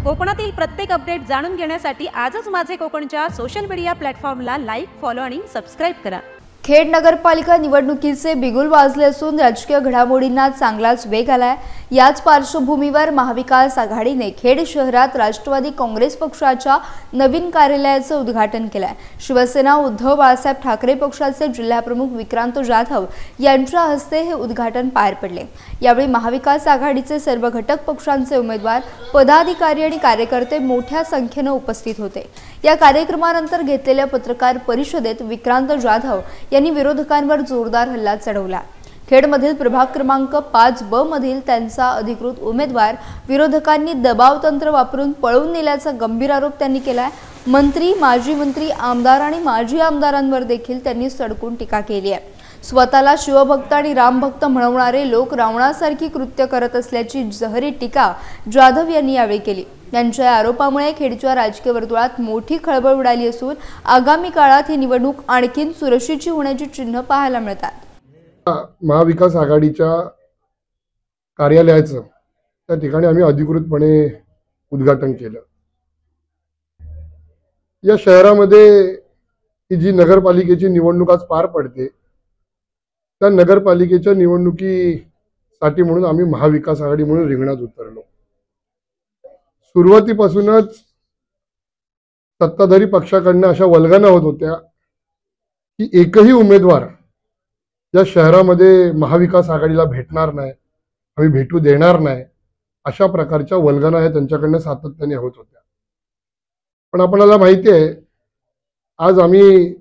कोकणातील प्रत्येक अपडेट जाणून घेण्यासाठी आजच माझे कोकणच्या सोशल मीडिया प्लॅटफॉर्मला लाईक, फॉलो आणि सबस्क्राइब करा। खेड नगरपालिका निवडणुकीचे बिगुल वाजले असून राजकीय घडामोडींना चांगलाच वेग आलाय। याच पार्श्वभूमीवर महाविकास आघाडीने खेड शहरात राष्ट्रवादी काँग्रेस पक्षाच्या नवीन कार्यालयाचे उद्घाटन केले। शिवसेना उद्धव बाळासाहेब ठाकरे पक्षाचे जिल्हाप्रमुख विक्रांत जाधव यांच्या हस्ते हे उद्घाटन पार पडले। यावेळी महाविकास आघाडीचे सर्व घटक पक्षांचे उमेदवार, पदाधिकारी आणि कार्यकर्ते मोठ्या संख्येने उपस्थित होते। या कार्यक्रमानंतर घेतलेल्या पत्रकार परिषदेत विक्रांत जाधव यांनी विरोधकांवर जोरदार हल्ला चढवला। खेडमधील प्रभाग क्रमांक 5B मधील त्यांचा अधिकृत उमेदवार विरोधकांनी दबाव तंत्र वापरून पळवून नेल्याचा गंभीर आरोप त्यांनी केलाय। मंत्री, माजी मंत्री, आमदार आणि माजी आमदारांवर देखील त्यांनी सडकून टीका केली आहे। स्वतःला शिवभक्त आणि रामभक्त म्हणवणारे लोक रावणासारखी कृत्य करत असल्याची जहरी टीका जाधव यांनी यावेळी केली। त्यांच्या आरोपामुळे खेडच्या राजकीय वर्तुळात मोठी खळबळ उडाली असून आगामी काळात ही निवडणूक आणखीन सुरक्षित होण्याची चिन्ह पाहायला मिळतात। महाविकास आघाडीच्या कार्यालयाचं त्या ठिकाणी आम्ही अधिकृतपणे उद्घाटन केलं। या शहरामध्ये ही जी नगरपालिकेची निवडणूक आज पार पडते, त्या नगरपालिकेच्या निवडणुकीसाठी म्हणून आम्ही महाविकास आघाडी म्हणून रिंगणात उतरलो। सुरुवातीपासूनच सत्ताधारी पक्षाकडनं अशा वल्गना होत होत्या की एकही उमेदवार या शहरामध्ये महाविकास आघाडीला भेटणार नाही, आम्ही भेटू देणार नाही, अशा प्रकारच्या वल्गना या त्यांच्याकडनं सातत्याने होत होत्या। पण आपल्याला माहिती आहे, आज आम्ही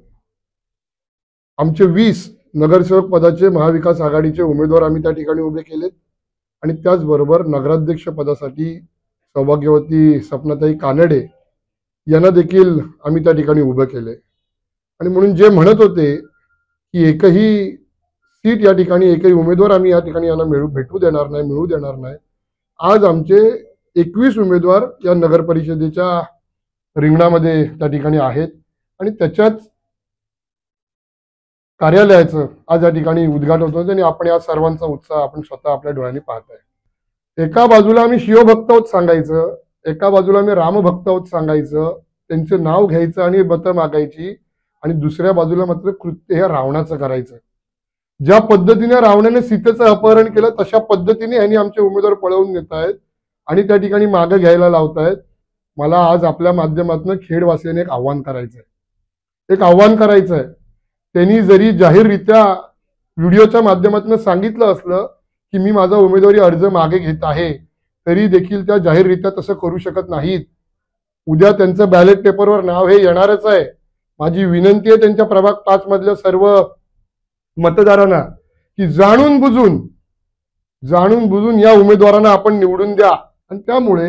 आमचे 20 नगरसेवक पदाचे महाविकास आघाडीचे उमेदवार आम्ही त्या ठिकाणी उभे केलेत आणि त्याचबरोबर नगराध्यक्ष पदासाठी सौभाग्यवती सपनाताई कानडे यांना देखील आम्ही त्या ठिकाणी उभे केले। आणि म्हणून जे म्हणत होते की एकही सीट या ठिकाणी, एकही उमेदवार आम्ही या ठिकाणी यांना भेटू देणार नाही, मिळू देणार नाही, आज आमचे 21 उमेदवार या नगर परिषदेच्या रिंगणामध्ये त्या ठिकाणी आहेत आणि त्याच्याच कार्यालयाचं आज या ठिकाणी उद्घाटन होतं आणि आपण या सर्वांचा उत्साह आपण स्वतः आपल्या डोळ्यांनी पाहताय। एका बाजूला आम्ही शिवभक्त आहोत सांगायचं, एका बाजूला आम्ही रामभक्त आहोत सांगायचं, त्यांचं नाव घ्यायचं आणि मतं मागायची, आणि दुसऱ्या बाजूला मात्र कृत्य हे रावणाचं करायचं। ज्या पद्धतीने रावणाने सीतेचं अपहरण केलं तशा पद्धतीने यांनी आमचे उमेदवार पळवून नेत आहेत आणि त्या ठिकाणी मागे घ्यायला लावतायत। मला आज आपल्या माध्यमातून खेडवासियांनी एक आव्हान करायचं आहे। त्यांनी जरी जाहीररित्या व्हिडिओच्या माध्यमातून सांगितलं असलं की मी माझा उमेदवारी अर्ज मागे घेत आहे, तरी देखील त्या जाहीररित्या तसं करू शकत नाहीत। उद्या त्यांचं बॅलेट पेपरवर नाव हे येणारच आहे। माझी विनंती आहे त्यांच्या प्रभाग 5 मधल्या सर्व मतदारांना की जाणून बुजून या उमेदवारांना आपण निवडून द्या। आणि त्यामुळे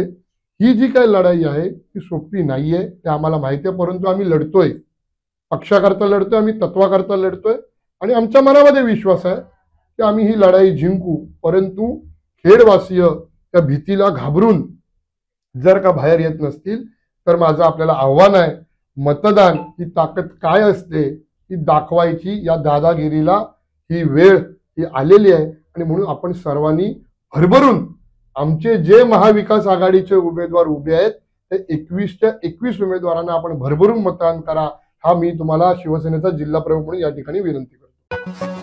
ही जी काही लढाई आहे ती सोपी नाहीये, ते आम्हाला माहिती आहे, परंतु आम्ही लढतोय, पक्षाकरता लढतोय, आम्ही तत्वाकरता लढतोय आणि आमच्या मनामध्ये विश्वास आहे की आम्ही ही लढाई जिंकू। परंतु खेडवासीय त्या भीतीला घाबरून जर का बाहेर येत नसतील तर माझं आपल्याला आव्हान आहे, मतदान ही ताकद काय असते ही दाखवायची। या दादागिरीला ही वेळ ही आलेली आहे आणि म्हणून आपण सर्वांनी भरभरून आमचे जे महाविकास आघाडीचे उमेदवार उभे आहेत ते 21च्या 21 उमेदवारांना आपण भरभरून मतदान करा, हा मी तुम्हाला शिवसेनेचा जिल्हा प्रमुख म्हणून या ठिकाणी विनंती करतो।